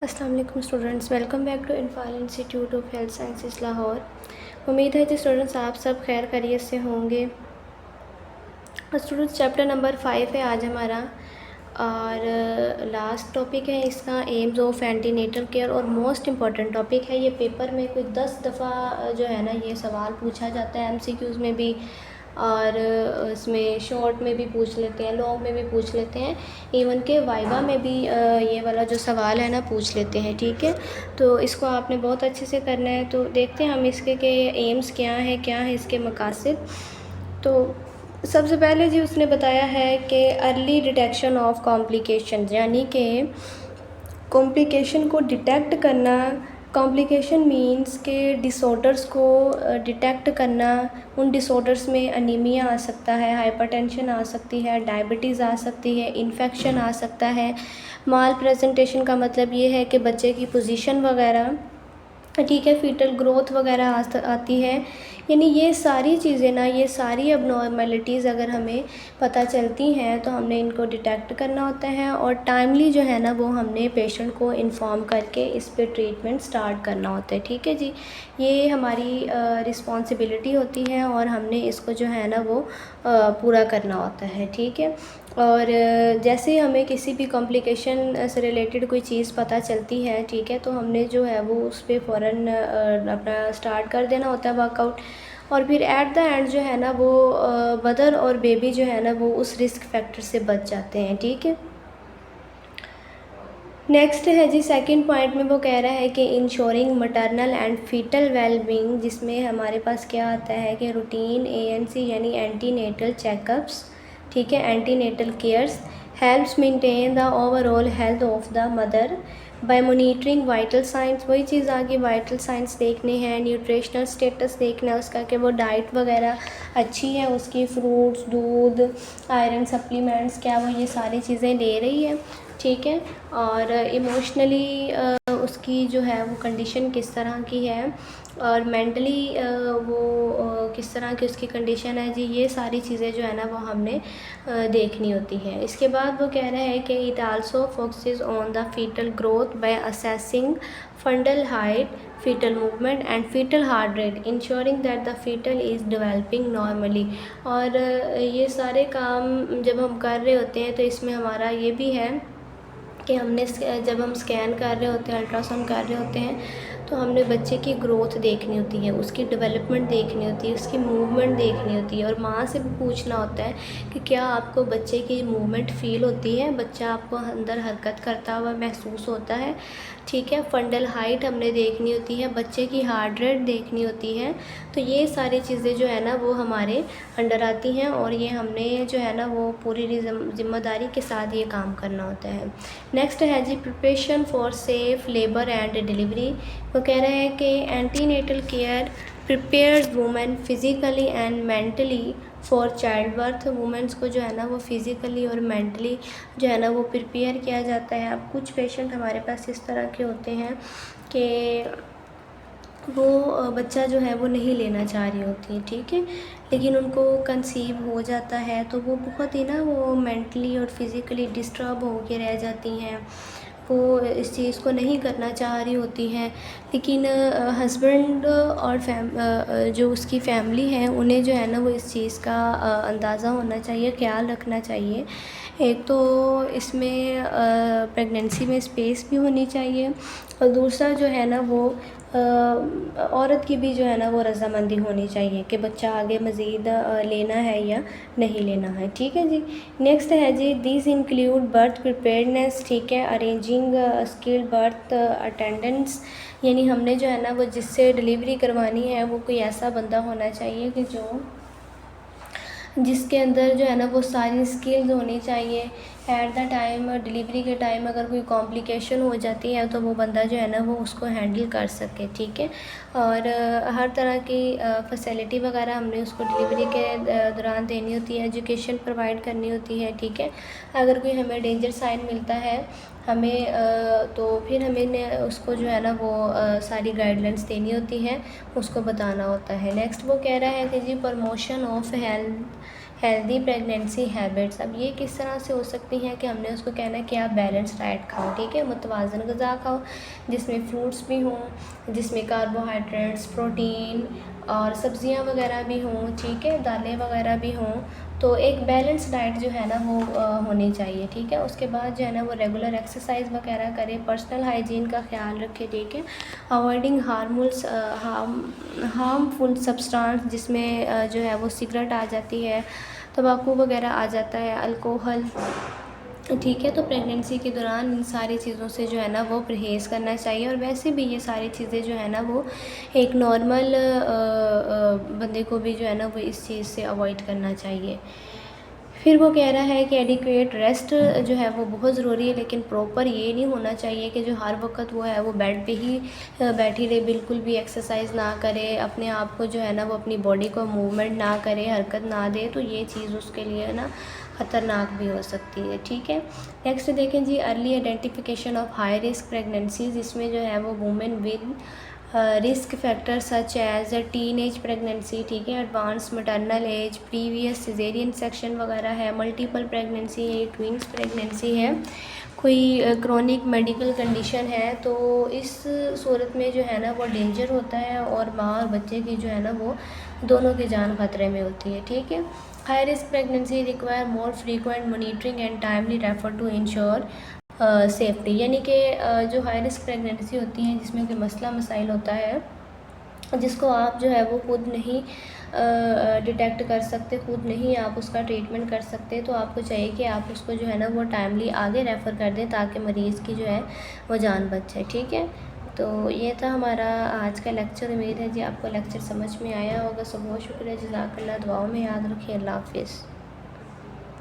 अस्सलाम वालेकुम students, welcome back to Infal Institute of Health Sciences Lahore. उम्मीद है कि स्टूडेंट्स आप सब खैर खैरियत से होंगे। स्टूडेंट्स चैप्टर नंबर 5 है आज हमारा, और लास्ट टॉपिक है इसका एम्स ऑफ एंटीनेटल केयर, और मोस्ट इम्पॉर्टेंट टॉपिक है। ये पेपर में कोई 10 दफ़ा जो है ना ये सवाल पूछा जाता है एमसीक्यूज़ में भी, और इसमें शॉर्ट में भी पूछ लेते हैं, लॉन्ग में भी पूछ लेते हैं, इवन के वाइवा में भी ये वाला जो सवाल है ना पूछ लेते हैं। ठीक है, तो इसको आपने बहुत अच्छे से करना है। तो देखते हैं हम इसके के एम्स क्या है इसके मकासद। तो सबसे पहले जी उसने बताया है कि अर्ली डिटेक्शन ऑफ कॉम्प्लिकेशन, यानी कि कॉम्प्लिकेशन को डिटेक्ट करना। कॉम्प्लिकेशन मींस के डिसऑर्डर्स को डिटेक्ट करना। उन डिसऑर्डर्स में अनीमिया आ सकता है, हाइपरटेंशन आ सकती है, डायबिटीज़ आ सकती है, इन्फेक्शन आ सकता है। माल प्रेजेंटेशन का मतलब ये है कि बच्चे की पोजीशन वगैरह, ठीक है, फीटल ग्रोथ वगैरह आती है। यानी ये सारी चीज़ें ना, ये सारी अबनॉर्मेलिटीज़ अगर हमें पता चलती हैं तो हमने इनको डिटेक्ट करना होता है, और टाइमली जो है ना वो हमने पेशेंट को इन्फॉर्म करके इस पे ट्रीटमेंट स्टार्ट करना होता है। ठीक है जी, ये हमारी रिस्पॉन्सिबिलिटी होती है और हमने इसको जो है ना वो पूरा करना होता है। ठीक है, और जैसे ही हमें किसी भी कॉम्प्लिकेशन से रिलेटेड कोई चीज़ पता चलती है, ठीक है, तो हमने जो है वो उस पर फ़ौरन अपना स्टार्ट कर देना होता है वर्कआउट। और फिर एट द एंड जो है ना वो मदर और बेबी जो है ना वो उस रिस्क फैक्टर से बच जाते हैं। ठीक है, नेक्स्ट है जी सेकंड पॉइंट में वो कह रहा है कि ensuring maternal and fetal wellbeing, जिसमें हमारे पास क्या आता है कि रूटीन एएनसी यानी एंटीनेटल चेकअप्स, ठीक है, antenatal cares helps maintain the overall health of the mother by monitoring vital signs. वही चीज़ आगे वाइटल साइंस देखने हैं, न्यूट्रिशनल स्टेटस देखना है उसका कि वो डाइट वगैरह अच्छी है उसकी, फ्रूट्स, दूध, आयरन सप्लीमेंट्स, क्या वो ये सारी चीज़ें ले रही है। ठीक है, और इमोशनली उसकी जो है वो कंडीशन किस तरह की है, और मेंटली वो किस तरह की उसकी कंडीशन है जी, ये सारी चीज़ें जो है ना वो हमने देखनी होती है। इसके बाद वो कह रहा है कि it also focuses on the fetal growth by assessing fundal height, fetal movement and fetal heart rate, ensuring that the fetal is developing normally. और ये सारे काम जब हम कर रहे होते हैं तो इसमें हमारा ये भी है कि हमने जब हम स्कैन कर रहे होते हैं, अल्ट्रासाउंड कर रहे होते हैं, तो हमने बच्चे की ग्रोथ देखनी होती है, उसकी डेवलपमेंट देखनी होती है, उसकी मूवमेंट देखनी होती है, और माँ से भी पूछना होता है कि क्या आपको बच्चे की मूवमेंट फ़ील होती है, बच्चा आपको अंदर हरकत करता हुआ महसूस होता है। ठीक है, फंडल हाइट हमने देखनी होती है, बच्चे की हार्ट रेट देखनी होती है। तो ये सारी चीज़ें जो है ना वो हमारे अंडर आती हैं, और ये हमने जो है ना वो पूरी ज़िम्मेदारी के साथ ये काम करना होता है। नेक्स्ट है जी preparation for safe labour and delivery. वो कह रहे हैं कि antenatal care prepares women physically and mentally for childbirth. Women's को जो है ना वो फिज़िकली और मेंटली जो है ना वो प्रिपेयर किया जाता है। अब कुछ पेशेंट हमारे पास इस तरह के होते हैं कि वो बच्चा जो है वो नहीं लेना चाह रही होती है, ठीक है, लेकिन उनको कंसीव हो जाता है, तो वो बहुत ही ना वो मेंटली और फिज़िकली डिस्टर्ब हो के रह जाती हैं। वो इस चीज़ को नहीं करना चाह रही होती हैं, लेकिन हस्बैंड और जो उसकी फैमिली है उन्हें जो है ना वो इस चीज़ का अंदाज़ा होना चाहिए, ख्याल रखना चाहिए। एक तो इसमें प्रेगनेंसी में स्पेस भी होनी चाहिए, और दूसरा जो है ना वो औरत की भी जो है ना वो रज़ामंदी होनी चाहिए कि बच्चा आगे मज़ीद लेना है या नहीं लेना है। ठीक है जी, नेक्स्ट है जी दिस इंक्लूड बर्थ प्रिपेयर्डनेस, ठीक है, अरेंजिंग स्किल्ड बर्थ अटेंडेंट्स, यानी हमने जो है ना वो जिससे डिलीवरी करवानी है वो कोई ऐसा बंदा होना चाहिए कि जिसके अंदर जो है ना वो सारी स्किल्स होनी चाहिए। एट द टाइम डिलीवरी के टाइम अगर कोई कॉम्प्लिकेशन हो जाती है तो वो बंदा जो है ना वो उसको हैंडल कर सके। ठीक है, और हर तरह की फैसिलिटी वगैरह हमने उसको डिलीवरी के दौरान देनी होती है, एजुकेशन प्रोवाइड करनी होती है। ठीक है, अगर कोई हमें डेंजर साइन मिलता है तो फिर हमें उसको जो है ना वो सारी गाइडलाइंस देनी होती है, उसको बताना होता है। नेक्स्ट वो कह रहा है कि जी promotion of healthy pregnancy habits. अब ये किस तरह से हो सकती हैं कि हमने उसको कहना है कि आप बैलेंस डाइट खाओ, ठीक है, मुतवाज़न ग़िज़ा खाओ जिसमें फ्रूट्स भी हों, जिसमें कार्बोहाइड्रेट्स, प्रोटीन और सब्ज़ियाँ वगैरह भी हों, ठीक है, दालें वगैरह भी हों। तो एक बैलेंस डाइट जो है ना वो होनी चाहिए, ठीक है। उसके बाद जो है ना वो रेगुलर एक्सरसाइज वगैरह करें, पर्सनल हाइजीन का ख्याल रखें, ठीक है। अवॉइडिंग हार्मफुल सब्सटेंस जिसमें जो है वो सिगरेट आ जाती है, तंबाकू वगैरह आ जाता है, अल्कोहल, ठीक है। तो प्रेगनेंसी के दौरान इन सारी चीज़ों से जो है ना वो परहेज़ करना चाहिए। और वैसे भी ये सारी चीज़ें जो है ना वो एक नॉर्मल बंदे को भी जो है ना वो इस चीज़ से अवॉइड करना चाहिए। फिर वो कह रहा है कि एडिक्वेट रेस्ट जो है वो बहुत ज़रूरी है, लेकिन प्रॉपर ये नहीं होना चाहिए कि जो हर वक्त वो है वो बेड पे ही बैठी रहे, बिल्कुल भी एक्सरसाइज ना करे, अपने आप को जो है ना वो अपनी बॉडी को मूवमेंट ना करे, हरकत ना दे, तो ये चीज़ उसके लिए ना ख़तरनाक भी हो सकती है, ठीक है। नेक्स्ट देखें जी, early identification of high risk pregnancies. इसमें जो है वो women with risk factor such as teenage pregnancy, ठीक है, advance maternal age, previous caesarean section वगैरह है, मल्टीपल प्रेगनेंसी है, ट्विंस प्रेगनेंसी है, कोई क्रोनिक मेडिकल कंडीशन है, तो इस सूरत में जो है ना वो डेंजर होता है और माँ और बच्चे की जो है ना वो दोनों की जान खतरे में होती है, ठीक है। High risk pregnancy require more frequent monitoring and timely refer to ensure safety. यानी कि जो हाई रिस्क प्रेगनेंसी होती है जिसमें कोई मसला मसाइल होता है जिसको आप जो है वो खुद नहीं डिटेक्ट कर सकते, खुद नहीं आप उसका ट्रीटमेंट कर सकते, तो आपको चाहिए कि आप उसको जो है ना वो टाइमली आगे रेफ़र कर दें ताकि मरीज़ की जो है वो जान बच जाए, ठीक है। तो ये था हमारा आज का लेक्चर। उम्मीद है जी आपको लेक्चर समझ में आया होगा। सो बहुत शुक्रिया, जज़ाकल्लाह। दुआओं में याद रखिए। अल्लाह हाफ़िज़।